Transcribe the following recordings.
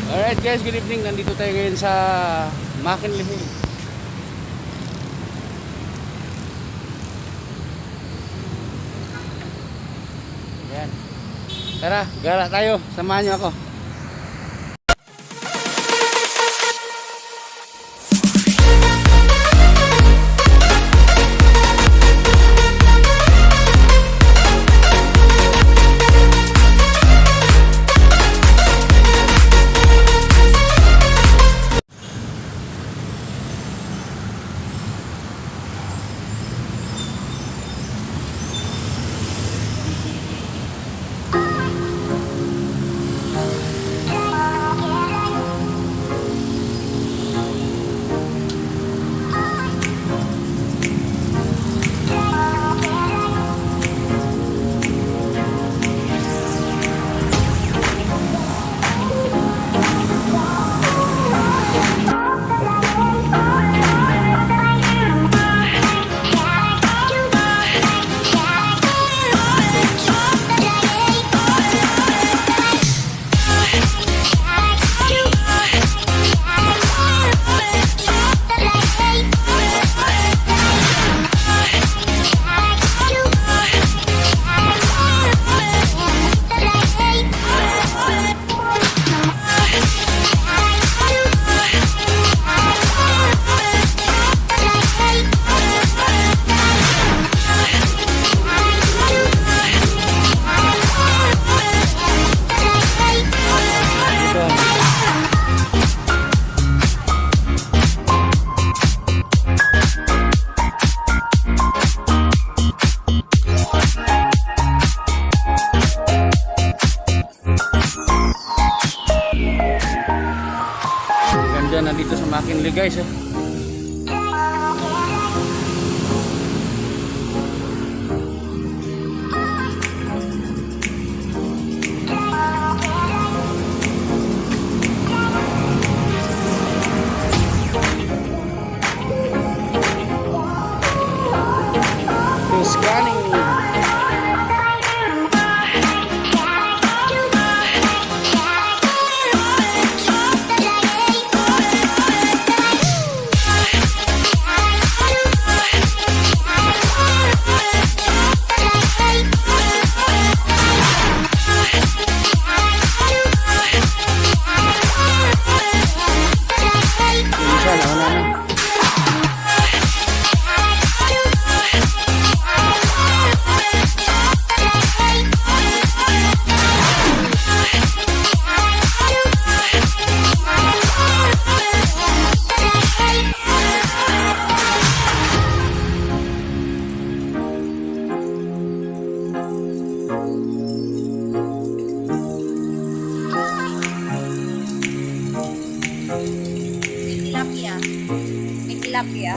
Alright guys, good evening. Nandito tayo ngayon sa McKinley Hill. Ayan. Tara, gala tayo. Samahan niyo ako. Ganda na dito sa McKinley guys. Scanning. Tilapia. May tilapia.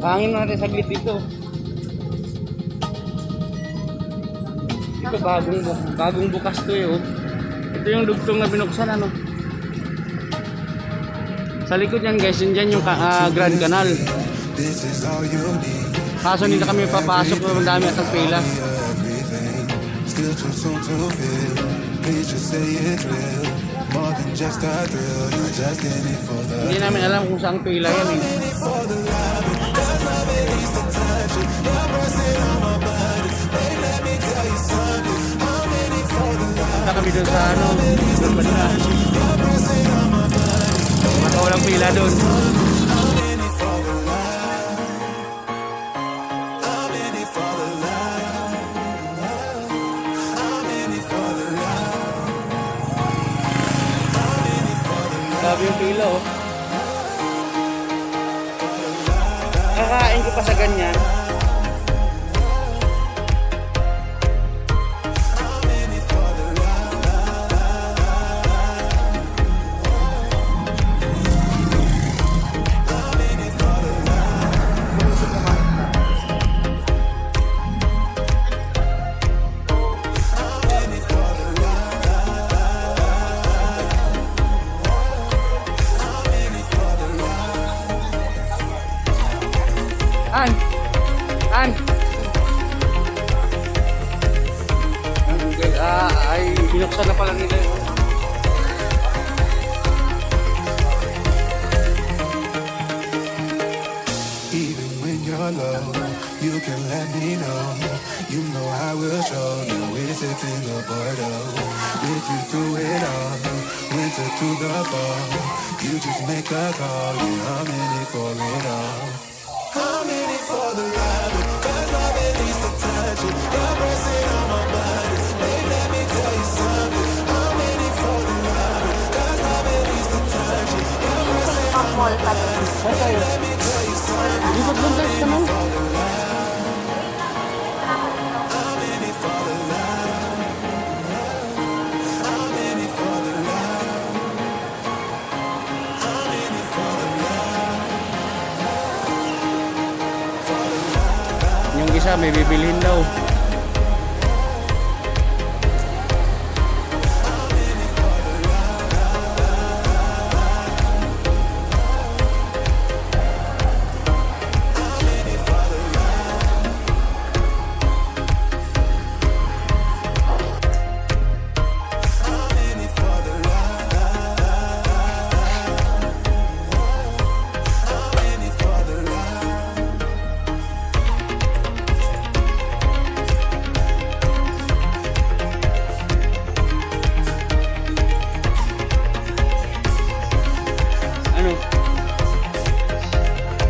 Hangin natin saglit dito. Ito bagong bukas to eh. Oh. Ito yung dugtong na binuksan ano. Sa likod yan guys, yun dyan yung Grand Canal. Kaso hindi na kami papasok, ang dami at ang pila. Hindi namin alam kung saan pila yan eh. Punta kami dun sa ano, dun ba na? Baka walang pila dun. Sabi yung pila oh. Kakain ko pa sa ganyan. Ay, binuksan na pala nila yun. Even when you're low, you can let me know. You know I will show. No way sipping the Bordeaux. With you through it all, winter to the fall. You just make a call. Yeah, I'm in it for it all. I'm in it for the ride. Cause love at least a touch it. You're pressing on my body. Babe, let me tell you something. I'm in it for the ride. Cause love at least a touch it. You're pressing on my body. Let me tell you something. Ikot doon guys naman. I'm in it for the love. I'm in it for the love. I'm in it for the love. Yung isa may bibilhin daw. Ano?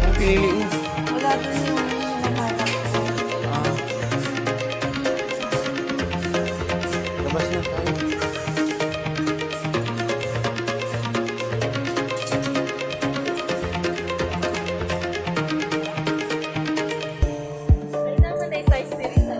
Ang pinili mo? Wala dun yung nakalap. Labas na tayo. Ay, naman ay size din sa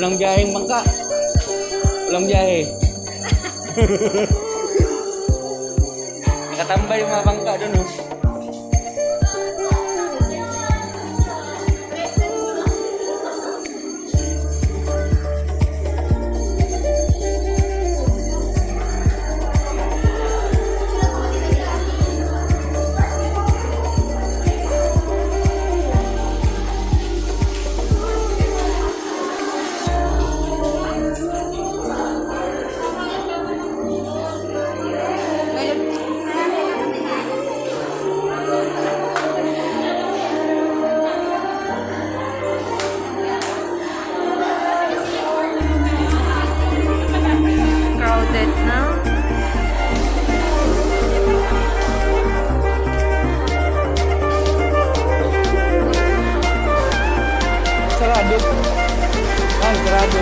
Walang biyaheng bangka. Walang biyahe. Nakatambay yung mga bangka doon, oh. Crowded na. Sarado. Sarado.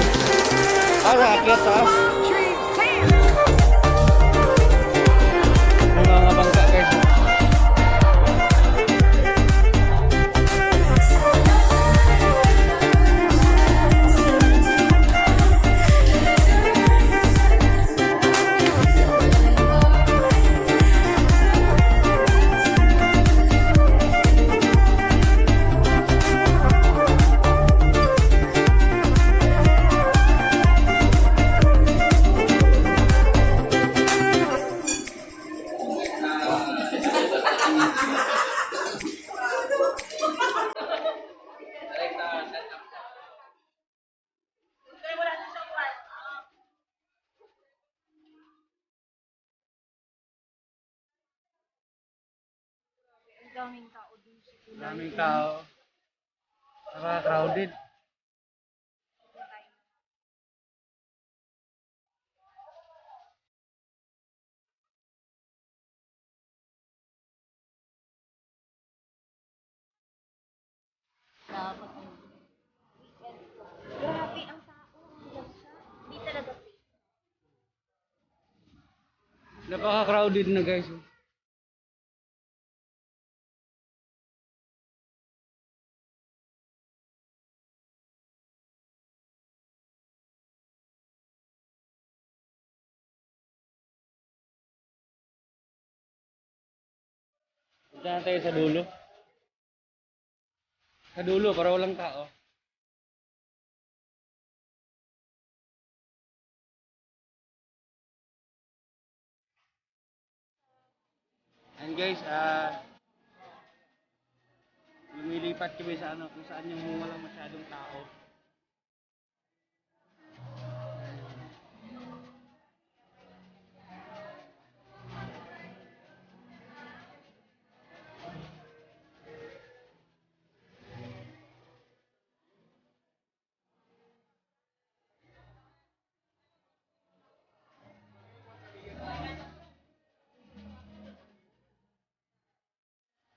Akyat taas. May mga bangka guys. Daming tao dun sa kulay. Daming tao. Saka crowded. Dapat. Grabe ang tao. Hindi talaga safe. Napaka-crowded na guys. Punta tayo sa dulo. Sa dulo para walang tao. And guys, lumilipat kami sa ano, kung saan yung walang masyadong tao.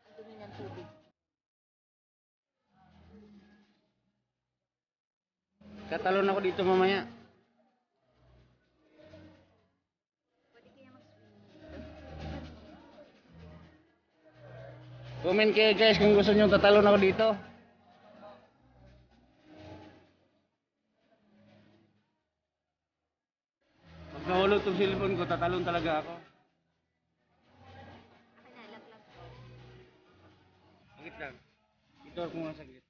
Ang dumi ng tubig. Tatalon ako dito mamaya. Pwede kaya Comment kayo guys kung gusto nyo tatalon ako dito. Pag nahulog tong cellphone ko, tatalon talaga ako. Nalaglag ko. Saglit lang. Ito ako nga saglit.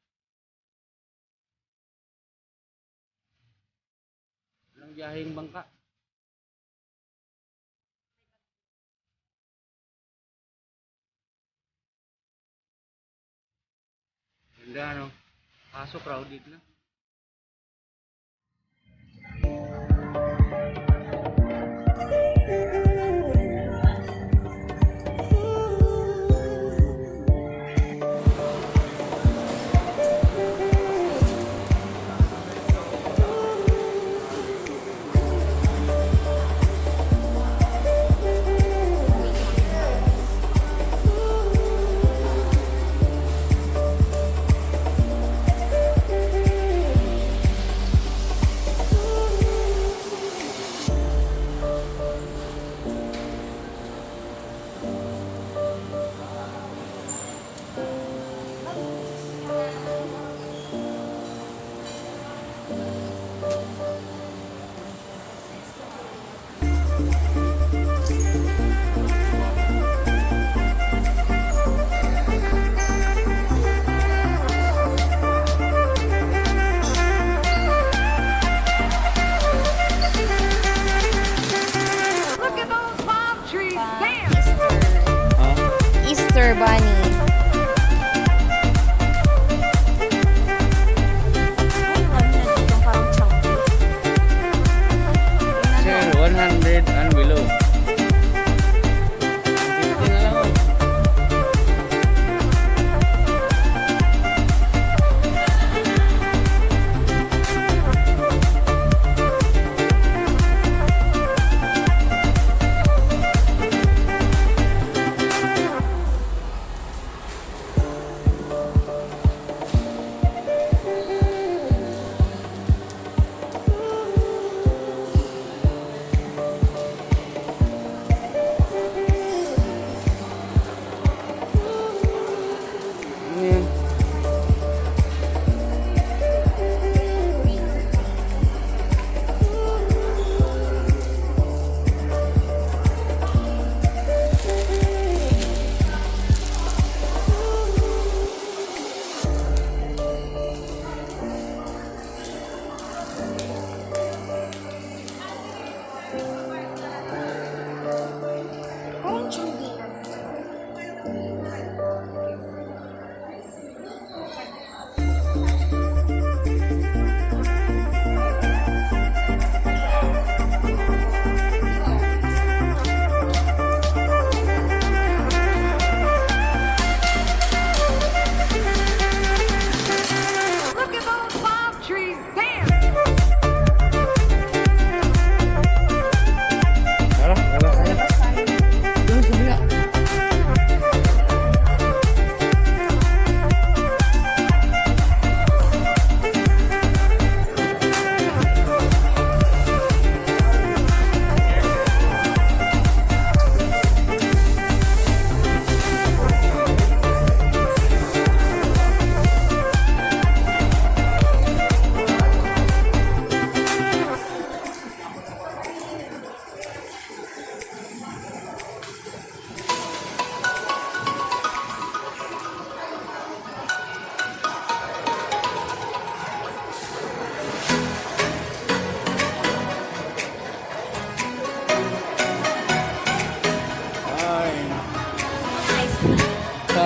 Walang biyaheng bangka. Ganda no? Kaso crowded na.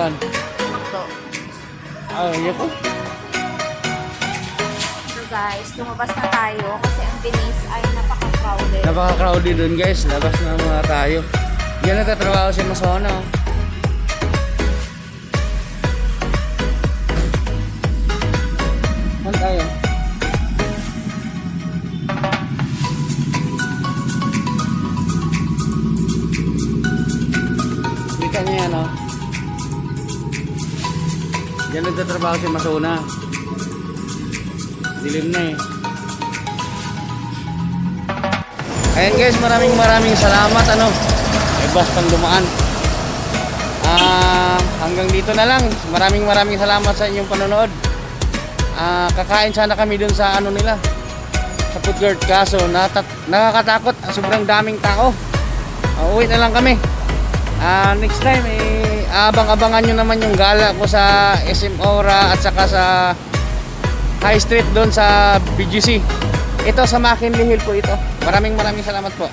Saan? Makdo. Ay, ko. So guys, lumabas na tayo kasi ang bilis ay napaka-crowded. Napaka-crowded dun guys. Labas na mga tayo. Yan nagtatrabaho si Masona. Oh. Saan tayo? Kita niyo yan, oh. Yan nagtatrabaho si Masona. Dilim na eh. Ayan guys, maraming salamat bastang dumaan. Hanggang dito na lang. Maraming salamat sa inyong panonood. Kakain sana kami dun sa nila, sa food court, kaso nakakatakot, sobrang daming tao. Uwi na lang kami. Next time abang-abangan nyo naman yung gala ko sa SM Aura at saka sa High Street doon sa BGC. Ito sa McKinley Hill po ito. Maraming salamat po.